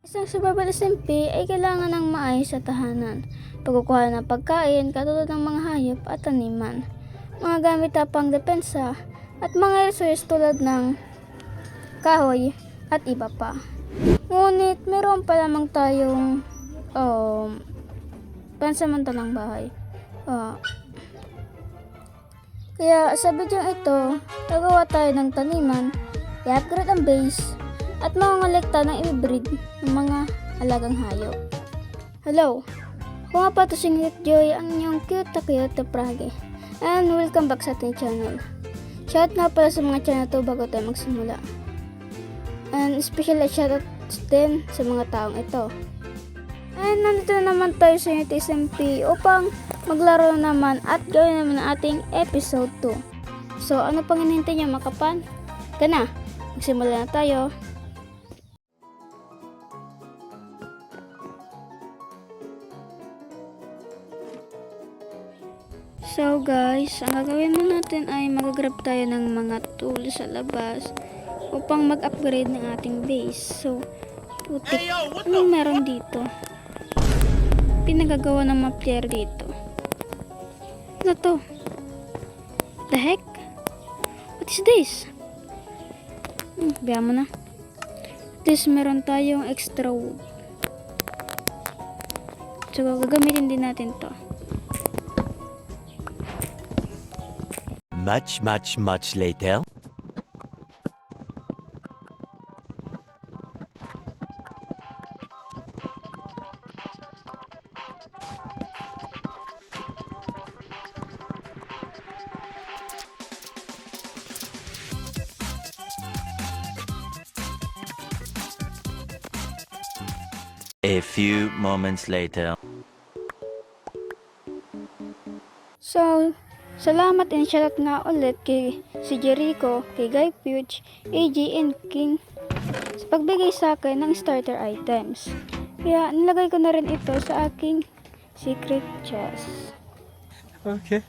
Isang survival SMP ay kailangan ng maayos sa tahanan, pagkukuha ng pagkain katulad ng mga hayop at taniman, mga gamit na pangdepensa at mga resource tulad ng kahoy at iba pa. Ngunit meron pa lamang tayong pansamantalang bahay. Kaya sa video ito, gagawa tayo ng taniman, i-upgrade ang base, at mangongolekta ng i-breed ng mga alagang hayop. Hello! Ako nga pa ito si Joy, ang inyong cute na prage. And welcome back sa ating channel. Shout nga pala sa mga channel to bago tayo magsimula. And special shoutout din sa mga taong ito. And nandito na naman tayo sa Unity SMP upang maglaro naman at gawin naman ang ating episode 2. So ano pang hinihintay nyo makapan? Kana, magsimula na tayo. So guys, ang gagawin mo natin ay mag-grab tayo ng mga tools sa labas upang mag-upgrade ng ating base. So, putik, anong meron dito? Pinagagawa ng mga player dito. Ano to? The heck? What is this? Biya mo na. At least meron tayong extra wood. So, gagamitin din natin to. Much later. A few moments later. So, salamat and shoutout nga ulit kay si Jericho, kay Guy Puch, AJ and King sa pagbigay sa akin ng starter items. Kaya nilagay ko na rin ito sa aking secret chest. Okay.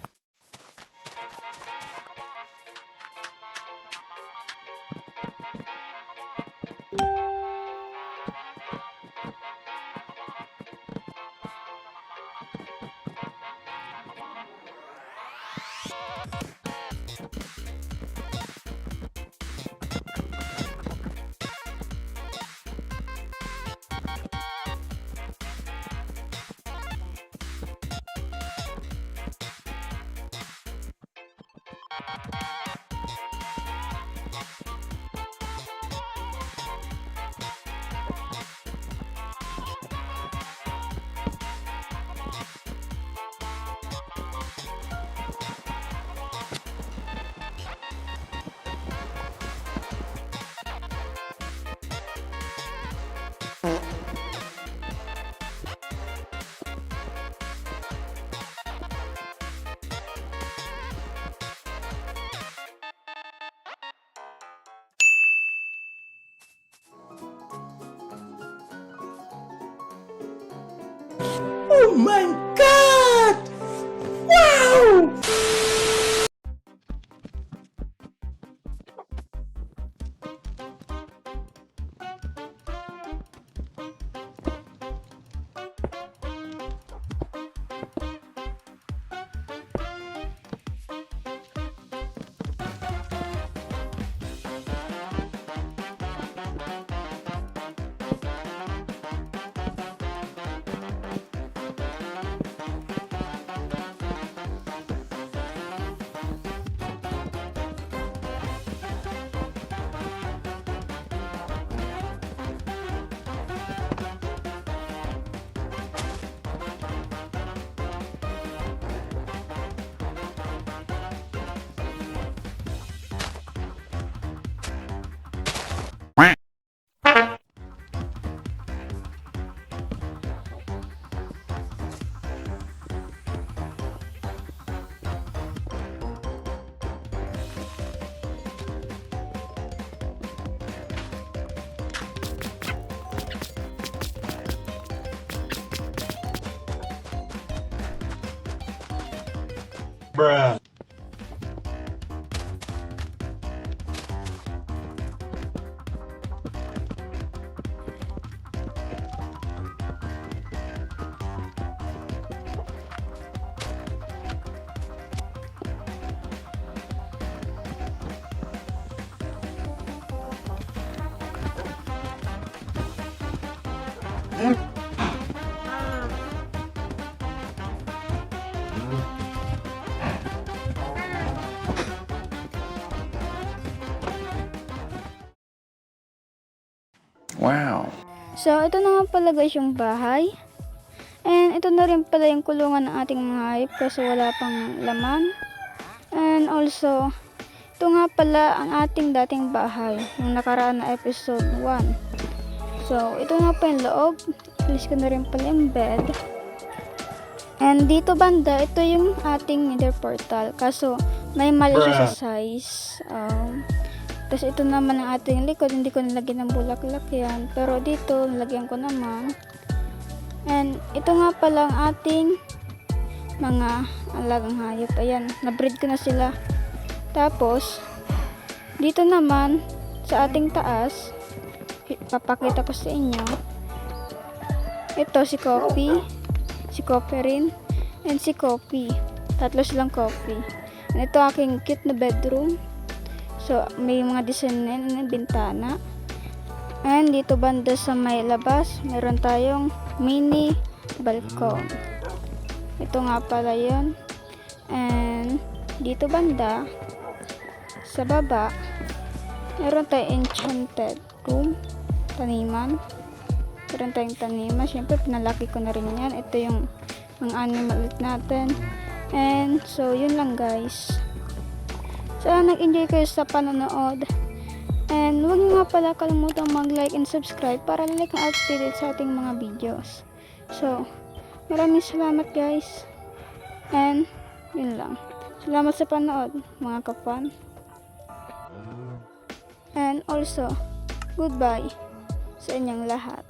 Oh my God! Wow! Bruh. Wow. So, ito na nga pala guys yung bahay. And ito na rin pala yung kulungan ng ating mga hayop kasi wala pang laman. And also, ito nga pala ang ating dating bahay, yung nakaraan na episode 1. So, ito nga pa yung loob. Alis ko na rin pala yung bed. And dito banda, ito yung ating nether portal. Kaso, may mali siya sa size. Tapos ito naman ang ating likod. Hindi ko nilagyan ng bulaklak yan. Pero dito, nilagyan ko naman. And ito nga pala ang ating mga alagang hayop. Ayan, na-breed ko na sila. Tapos, dito naman, sa ating taas, papakita ko sa inyo. Ito si Coffee, si Coffee rin, and si Coffee. Tatlo silang Coffee. And ito aking cute na bedroom. So, may mga design na bintana. And dito banda sa may labas, meron tayong mini balcony. Ito nga pala yun. And dito banda, sa baba, meron tayong enchanted room, taniman. Meron tayong taniman. Siyempre, pinalaki ko na rin yan. Ito yung mga animal natin. And so, yun lang guys. Sana nag-enjoy kayo sa panonood. And huwag nyo nga pala kalimutang mag-like and subscribe para like ang updated sa ating mga videos. So, maraming salamat guys. And, yun lang. Salamat sa panood, mga kapwan. And also, goodbye sa inyong lahat.